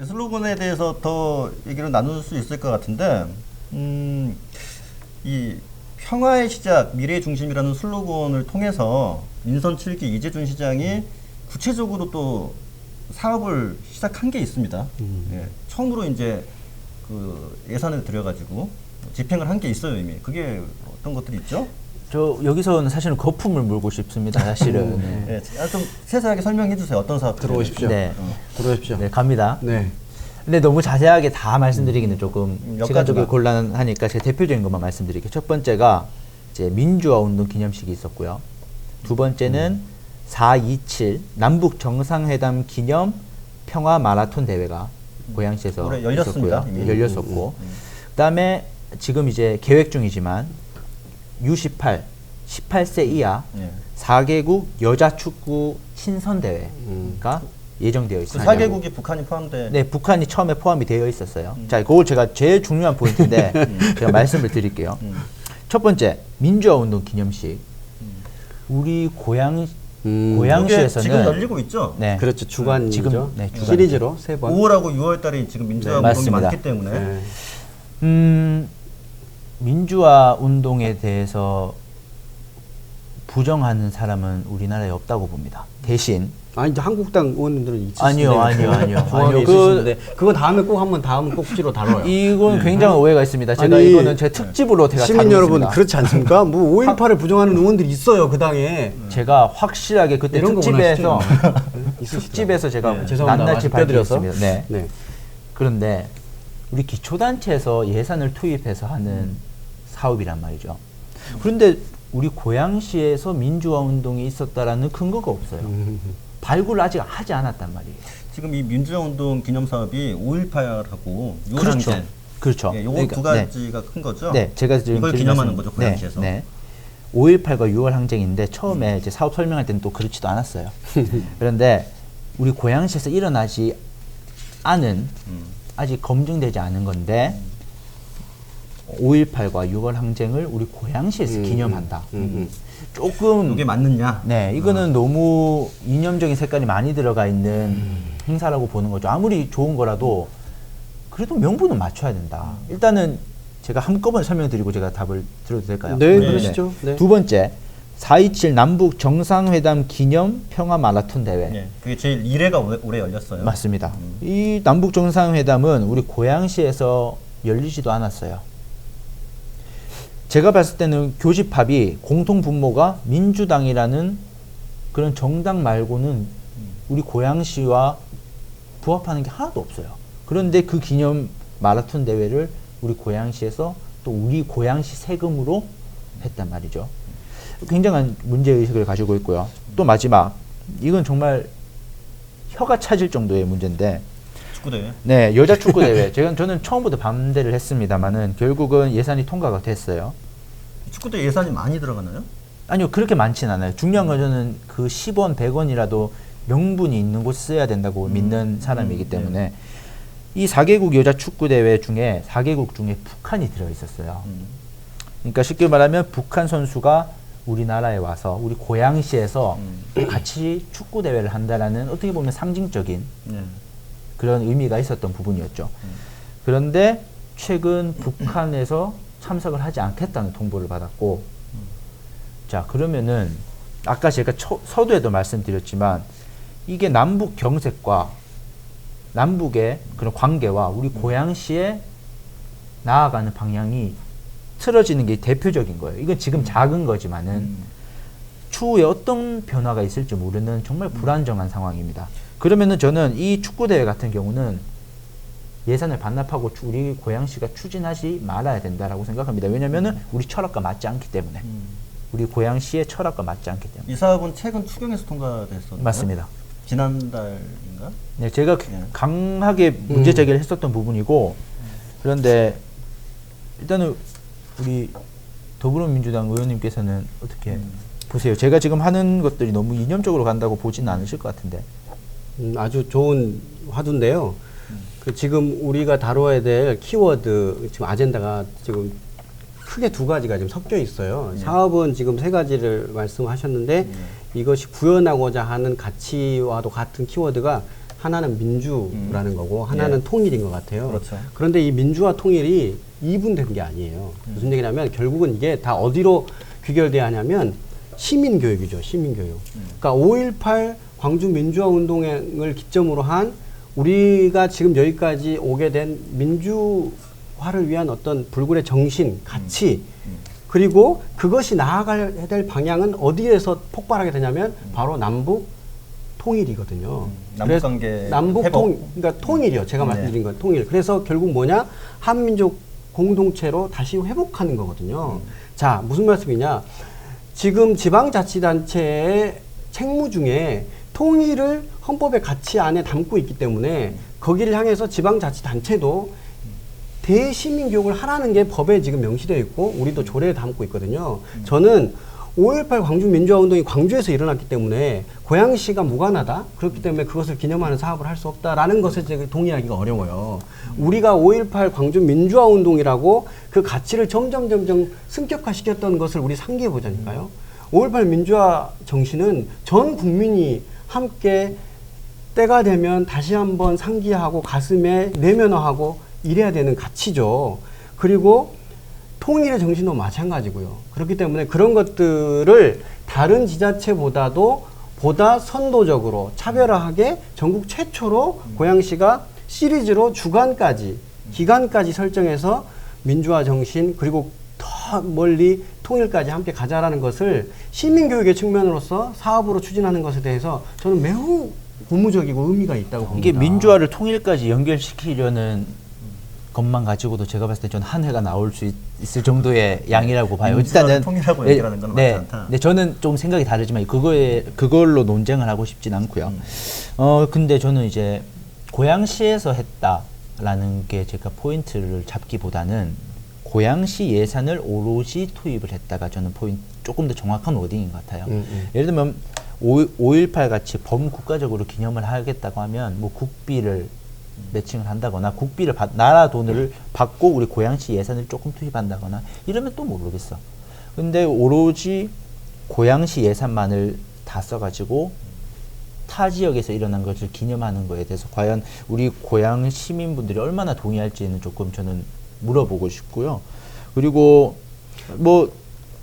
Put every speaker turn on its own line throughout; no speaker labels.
슬로건에 대해서 더 얘기를 나눌 수 있을 것 같은데, 이 평화의 시작, 미래의 중심이라는 슬로건을 통해서 민선 7기 이재준 시장이 구체적으로 또 사업을 시작한 게 있습니다. 예, 처음으로 이제 그 예산을 들여가지고 집행을 한 게 있어요, 이미. 그게 어떤 것들이 있죠?
저 여기서는 사실은 거품을 물고 싶습니다. 사실은.
네, 좀 세세하게 설명해 주세요. 어떤 사업
들어오십시오.
네.
들어오십시오.
네, 갑니다.
네.
근데 너무 자세하게 다 말씀드리기는 조금 시간적으로
여기까지만.
곤란하니까 제 대표적인 것만 말씀드릴게요. 첫 번째가 이제 민주화 운동 기념식이 있었고요. 두 번째는 4.27 남북 정상회담 기념 평화 마라톤 대회가 고양시에서
올해 열렸습니다,
있었고요.
이미.
열렸었고, 그다음에 지금 이제 계획 중이지만 U18 18세 이하
예.
4개국 여자 축구 친선 대회가 예정되어
그
있습니다.
4개국이 북한이 포함돼.
네, 북한이 처음에 포함이 되어 있었어요. 자, 그걸 제가 제일 중요한 포인트인데 제가 말씀을 드릴게요. 첫 번째, 민주화 운동 기념식. 우리
그게
고양시에서는
지금 열리고 있죠?
네,
그렇죠. 주간이죠.
지금, 네, 주간.
시리즈로 3번.
5월하고 6월달에 지금 민주화
네,
운동이
맞습니다.
많기 때문에
네.
민주화 운동에 대해서 부정하는 사람은 우리나라에 없다고 봅니다. 대신
이제 한국당 의원님들은 있으신데.
아니요.
중앙에
그
있으신데 그건 다음에 꼭 한번 다음 꼭지로 다뤄요.
이건 굉장한 오해가 있습니다. 제가
아니,
이거는 제 특집으로 제가
시민 여러분
다루겠습니다.
그렇지 않습니까? 뭐 5.18을 부정하는 의원들이 있어요 그 당에.
제가 확실하게 그때
이런 거
특집에서
있으시죠?
특집에서 제가
네, 죄송합니다.
낱낱이
껴드려서.
밝혔습니다. 네.
네.
그런데 우리 기초단체에서 예산을 투입해서 하는 사업이란 말이죠. 그런데 우리 고양시에서 민주화 운동이 있었다라는 근거가 없어요. 발굴을 아직 하지 않았단 말이에요.
지금 이 민주화 운동 기념 사업이 5.18하고 6월
그렇죠.
항쟁.
그렇죠.
예, 요거
그러니까,
두 가지가 큰 거죠?
네, 제가 지금
이걸
드린
기념하는
말씀-
거죠, 고양시에서.
네, 네. 5.18과 6월 항쟁인데 처음에 이제 사업 설명할 때는 또 그렇지도 않았어요. 그런데 우리 고양시에서 일어나지 않은 아직 검증되지 않은 건데 5.18과 6월 항쟁을 우리 고양시에서 기념한다. 조금
이게 맞느냐?
네, 이거는 너무 이념적인 색깔이 많이 들어가 있는 행사라고 보는 거죠. 아무리 좋은 거라도 그래도 명분은 맞춰야 된다. 일단은 제가 한꺼번에 설명드리고 제가 답을 드려도 될까요?
네, 그러시죠. 네.
두 번째, 4.27 남북 정상회담 기념 평화 마라톤 대회.
예, 그게 제일 1회가 올해 열렸어요.
맞습니다. 이 남북 정상회담은 우리 고양시에서 열리지도 않았어요. 제가 봤을 때는 교집합이 공통 분모가 민주당이라는 그런 정당 말고는 우리 고양시와 부합하는 게 하나도 없어요. 그런데 그 기념 마라톤 대회를 우리 고양시에서 또 우리 고양시 세금으로 했단 말이죠. 굉장한 문제의식을 가지고 있고요. 또 마지막, 이건 정말 혀가 차질 정도의 문제인데,
축구대회.
네, 여자 축구 대회. 저는 처음부터 반대를 했습니다만은 결국은 예산이 통과가 됐어요.
축구대회 예산이 많이 들어가나요?
아니요, 그렇게 많진 않아요. 중요한 건 저는 그 10원, 100원이라도 명분이 있는 곳 써야 된다고 믿는 사람이기 때문에 이 4개국 여자 축구 대회 중에 4개국 중에 북한이 들어 있었어요. 그러니까 쉽게 말하면 북한 선수가 우리나라에 와서 우리 고양시에서 같이 축구 대회를 한다라는 어떻게 보면 상징적인
네.
그런 의미가 있었던 부분이었죠. 그런데 최근 북한에서 참석을 하지 않겠다는 통보를 받았고, 자, 그러면은 아까 제가 서두에도 말씀드렸지만 이게 남북 경색과 남북의 그런 관계와 우리 고양시에 나아가는 방향이 틀어지는 게 대표적인 거예요. 이건 지금 작은 거지만은 추후에 어떤 변화가 있을지 모르는 정말 불안정한 상황입니다. 그러면은 저는 이 축구대회 같은 경우는 예산을 반납하고 우리 고양시가 추진하지 말아야 된다라고 생각합니다. 왜냐면은 우리 철학과 맞지 않기 때문에. 우리 고양시의 철학과 맞지 않기 때문에.
이 사업은 최근 추경에서 통과됐었나요?
맞습니다.
지난달인가?
네, 제가 강하게 문제 제기를 했었던 부분이고, 그런데 일단은 우리 더불어민주당 의원님께서는 어떻게 보세요? 제가 지금 하는 것들이 너무 이념적으로 간다고 보지는 않으실 것 같은데.
아주 좋은 화두인데요. 그 지금 우리가 다뤄야 될 키워드 지금 아젠다가 지금 크게 두 가지가 지금 섞여 있어요. 사업은 지금 세 가지를 말씀하셨는데 이것이 구현하고자 하는 가치와도 같은 키워드가 하나는 민주라는 거고 하나는
예.
통일인 것 같아요.
그렇죠.
그런데 이 민주와 통일이 이분된 게 아니에요. 무슨 얘기냐면 결국은 이게 다 어디로 귀결돼야 하냐면 시민교육이죠. 시민교육. 그러니까 5.18 광주 민주화 운동을 기점으로 한 우리가 지금 여기까지 오게 된 민주화를 위한 어떤 불굴의 정신, 가치 그리고 그것이 나아가야 될 방향은 어디에서 폭발하게 되냐면 바로 남북 통일이거든요.
남북 관계
그래서 남북
회복.
그러니까 통일이요. 제가 말씀드린 건 통일. 그래서 결국 뭐냐? 한민족 공동체로 다시 회복하는 거거든요. 자, 무슨 말씀이냐? 지금 지방자치단체의 책무 중에 통일을 헌법의 가치 안에 담고 있기 때문에 거기를 향해서 지방자치단체도 대시민교육을 하라는 게 법에 지금 명시되어 있고 우리도 조례에 담고 있거든요. 저는 5.18 광주 민주화운동이 광주에서 일어났기 때문에 고양시가 무관하다. 그렇기 때문에 그것을 기념하는 사업을 할 수 없다라는 것에 제가 동의하기가 어려워요. 우리가 5.18 광주 민주화운동이라고 그 가치를 점점 승격화시켰던 것을 우리 상기해 보자니까요. 5.18 민주화 정신은 전 국민이 함께 때가 되면 다시 한번 상기하고 가슴에 내면화하고 이래야 되는 가치죠. 그리고 통일의 정신도 마찬가지고요. 그렇기 때문에 그런 것들을 다른 지자체보다도 보다 선도적으로 차별화하게 전국 최초로 고양시가 시리즈로 주간까지 기간까지 설정해서 민주화 정신 그리고 더 멀리 통일까지 함께 가자라는 것을 시민교육의 측면으로서 사업으로 추진하는 것에 대해서 저는 매우 고무적이고 의미가 있다고 봅니다.
이게 민주화를 통일까지 연결시키려는 것만 가지고도 제가 봤을 때 전 한 해가 나올 수 있을 정도의 양이라고 봐요.
민주화를 통일하고 연결하는 건 맞지 않다.
네, 저는 좀 생각이 다르지만 그걸로 논쟁을 하고 싶진 않고요. 근데 저는 이제 고양시에서 했다라는 게 제가 포인트를 잡기보다는 고양시 예산을 오롯이 투입을 했다가 저는 조금 더 정확한 워딩인 것 같아요. 예를 들면 5.18 같이 범국가적으로 기념을 하겠다고 하면 뭐 국비를 매칭을 한다거나 국비를 나라 돈을 받고 우리 고양시 예산을 조금 투입한다거나 이러면 또 모르겠어. 근데 오로지 고양시 예산만을 다 써가지고 타 지역에서 일어난 것을 기념하는 거에 대해서 과연 우리 고양 시민분들이 얼마나 동의할지는 조금 저는 물어보고 싶고요. 그리고 뭐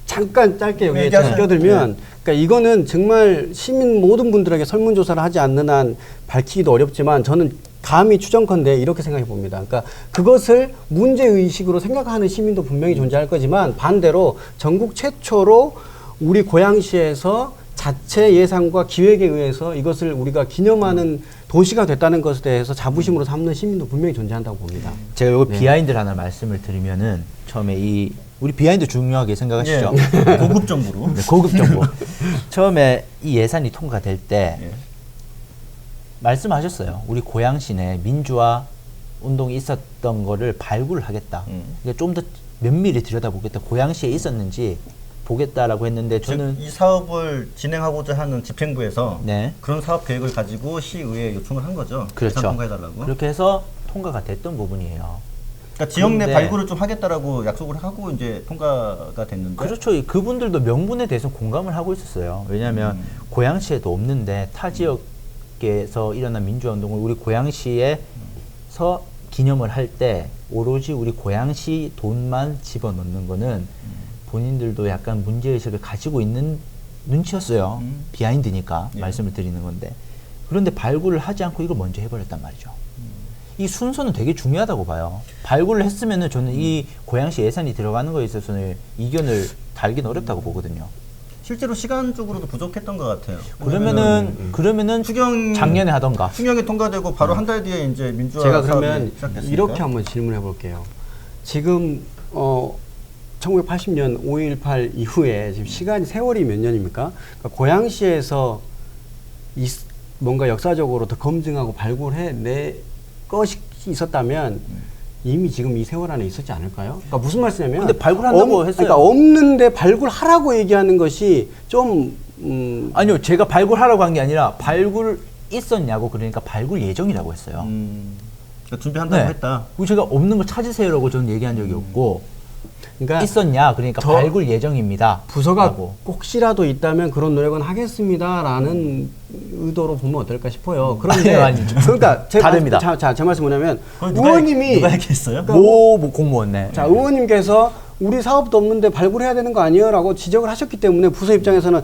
잠깐 짧게 여기에
얘기하세요.
끼어들면 그러니까 이거는 정말 시민 모든 분들에게 설문조사를 하지 않는 한 밝히기도 어렵지만 저는 감히 추정컨대 이렇게 생각해 봅니다. 그러니까 그것을 문제의식으로 생각하는 시민도 분명히 존재할 거지만 반대로 전국 최초로 우리 고양시에서 자체 예산과 기획에 의해서 이것을 우리가 기념하는 도시가 됐다는 것에 대해서 자부심으로 삼는 시민도 분명히 존재한다고 봅니다.
제가 요 비하인드를 하나 말씀을 드리면은 처음에 우리 비하인드 중요하게 생각하시죠?
예. 고급 정보로.
네, 고급 정보. 처음에 이 예산이 통과될 때
예.
말씀하셨어요. 우리 고양시 내 민주화 운동이 있었던 거를 발굴을 하겠다. 그러니까 좀 더 면밀히 들여다보겠다. 고양시에 있었는지 보겠다라고 했는데 저는
이 사업을 진행하고자 하는 집행부에서
네.
그런 사업 계획을 가지고 시의회에 요청을 한 거죠.
그렇죠.
예산 통과해달라고.
그렇게 해서 통과가 됐던 부분이에요.
그러니까 지역 내
그런데-
발굴을 좀 하겠다라고 약속을 하고 이제 통과가 됐는데.
그렇죠. 그분들도 명분에 대해서 공감을 하고 있었어요. 왜냐하면 고양시에도 없는데 타 지역에서 일어난 민주화 운동을 우리 고양시에서 기념을 할 때 오로지 우리 고양시 돈만 집어넣는 거는 본인들도 약간 문제의식을 가지고 있는 눈치였어요. 비하인드니까 말씀을 드리는 건데. 그런데 발굴을 하지 않고 이걸 먼저 해버렸단 말이죠. 이 순서는 되게 중요하다고 봐요. 발굴을 했으면은 저는 이 고양시 예산이 들어가는 거에 있어서는 이견을 달기는 어렵다고 보거든요.
실제로 시간적으로도 부족했던 것 같아요.
그러면은 작년에 하던가.
추경이 통과되고 바로 한 달 뒤에 이제 민주화
제가
사업이
그러면
시작됐으니까.
이렇게 한번 질문해 볼게요. 지금 1980년 5.18 이후에 지금 시간이 세월이 몇 년입니까? 그러니까 고양시에서 뭔가 역사적으로 더 검증하고 발굴해 내 것이 있었다면 이미 지금 이 세월 안에 있었지 않을까요? 그러니까 무슨 말씀이냐면
근데 발굴한다고 했어요.
그러니까 없는데 발굴하라고 얘기하는 것이 좀
아니요, 제가 발굴하라고 한 게 아니라 발굴 있었냐고 그러니까 발굴 예정이라고 했어요.
그러니까 준비한다고
네.
했다.
그리고 제가 없는 거 찾으세요라고 저는 얘기한 적이 없고
그러니까
있었냐? 그러니까
더
발굴 예정입니다.
부서가
라고.
혹시라도 있다면 그런 노력은 하겠습니다라는 의도로 보면 어떨까 싶어요. 그런데
아니죠.
그러니까
다릅니다.
제 말씀 뭐냐면
그걸 누가
의원님이
누가 얘기했어요?
뭐 공무원네.
자, 의원님께서 우리 사업도 없는데 발굴해야 되는 거 아니에요? 라고 지적을 하셨기 때문에 부서 입장에서는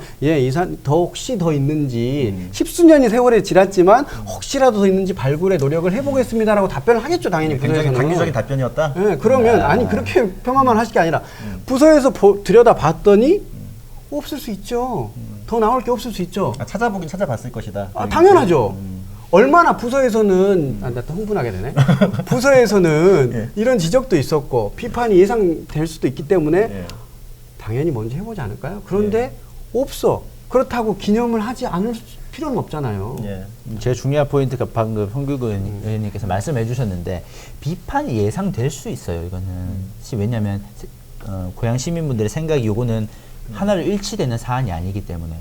혹시 더 있는지 십수년이 세월에 지났지만 혹시라도 더 있는지 발굴에 노력을 해보겠습니다라고 답변을 하겠죠, 당연히
굉장히
부서에서는.
강의적인 답변이었다.
네, 그러면 아니 그렇게 평가만 하실 게 아니라 부서에서 들여다 봤더니 없을 수 있죠. 더 나올 게 없을 수 있죠.
찾아보긴 찾아봤을 것이다.
당연하죠. 얼마나 부서에서는 나 또 흥분하게 되네. 부서에서는
예.
이런 지적도 있었고 비판이 예상될 수도 있기 때문에
예.
당연히 먼저 해보지 않을까요? 그런데 없어. 그렇다고 기념을 하지 않을 필요는 없잖아요.
예.
제일 중요한 포인트가 방금 홍규근 의원님께서 말씀해 주셨는데 비판이 예상될 수 있어요. 이거는 왜냐하면 고향 시민분들의 생각이 요거는 하나로 일치되는 사안이 아니기 때문에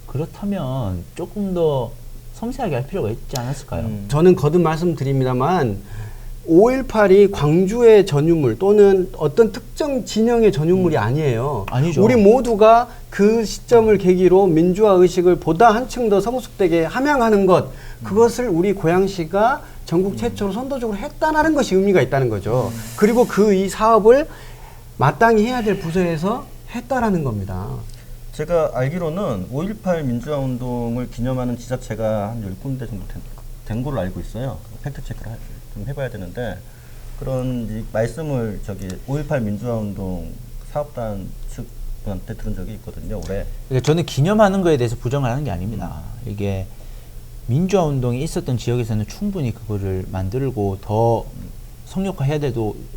그렇다면 조금 더 섬세하게 할 필요가 있지 않았을까요?
저는 거듭 말씀드립니다만 5.18이 광주의 전유물 또는 어떤 특정 진영의 전유물이 아니에요.
아니죠.
우리 모두가 그 시점을 계기로 민주화 의식을 보다 한층 더 성숙되게 함양하는 것, 그것을 우리 고양시가 전국 최초로 선도적으로 했다는 것이 의미가 있다는 거죠. 그리고 이 사업을 마땅히 해야 될 부서에서 했다라는 겁니다.
제가 알기로는 5.18 민주화 운동을 기념하는 지자체가 한 10군데 정도 된 걸로 알고 있어요. 팩트 체크를 좀 해봐야 되는데 그런 말씀을 5.18 민주화 운동 사업단 측한테 들은 적이 있거든요. 올해.
그러니까 저는 기념하는 거에 대해서 부정을 하는 게 아닙니다. 이게 민주화 운동이 있었던 지역에서는 충분히 그거를 만들고 더 성역화해야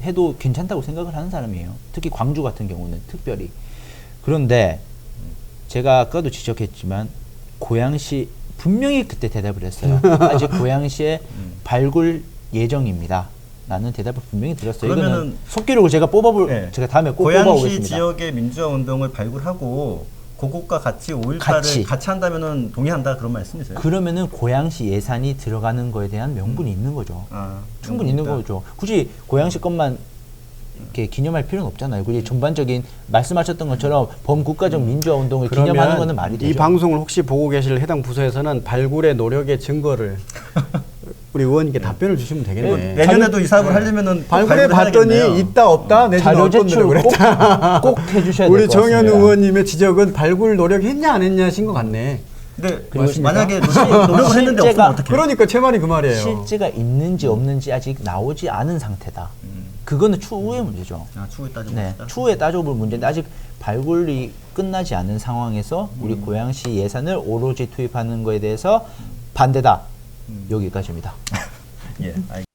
해도 괜찮다고 생각을 하는 사람이에요. 특히 광주 같은 경우는 특별히. 그런데 제가 아까도 지적했지만 고양시 분명히 그때 대답을 했어요. 아직 고양시에 발굴 예정입니다. 라는 대답을 분명히 드렸어요. 이거는 속기록을 제가 제가 다음에 꼭
고양시
뽑아오겠습니다.
지역의 민주화 운동을 발굴하고 그것과 같이 5.18을 같이 한다면은 동의한다 그런 말씀이세요?
그러면은 고양시 예산이 들어가는 거에 대한 명분이 있는 거죠. 충분히 있는 거죠. 굳이 고양시 것만 이렇게 기념할 필요는 없잖아요. 굳이 전반적인 말씀하셨던 것처럼 범국가적 민주화 운동을 기념하는 거는 말이 되죠.
이 방송을 혹시 보고 계실 해당 부서에서는 발굴의 노력의 증거를 우리 의원님께 답변을 주시면 되겠네.
내년에도 이 사업을 하려면은
발굴해 봤더니 있다 없다 내지는
자료
어떤
제출
노력을 했다.
꼭 해주셔야 될
우리
것 같습니다.
정현 의원님의 지적은 발굴 노력했냐 안 했냐신 것 같네.
근데
맞습니까?
만약에 노력을 했는데
실제가-
없으면 어떡해요?
그러니까 제 말이 그 말이에요.
실제가 있는지 없는지 아직 나오지 않은 상태다. 그거는 추후의 문제죠.
추후에 따져보시다.
네, 추후에 따져볼 문제인데 아직 발굴이 끝나지 않은 상황에서 우리 고양시 예산을 오로지 투입하는 거에 대해서 반대다. 여기까지입니다.
예, 알겠습니다.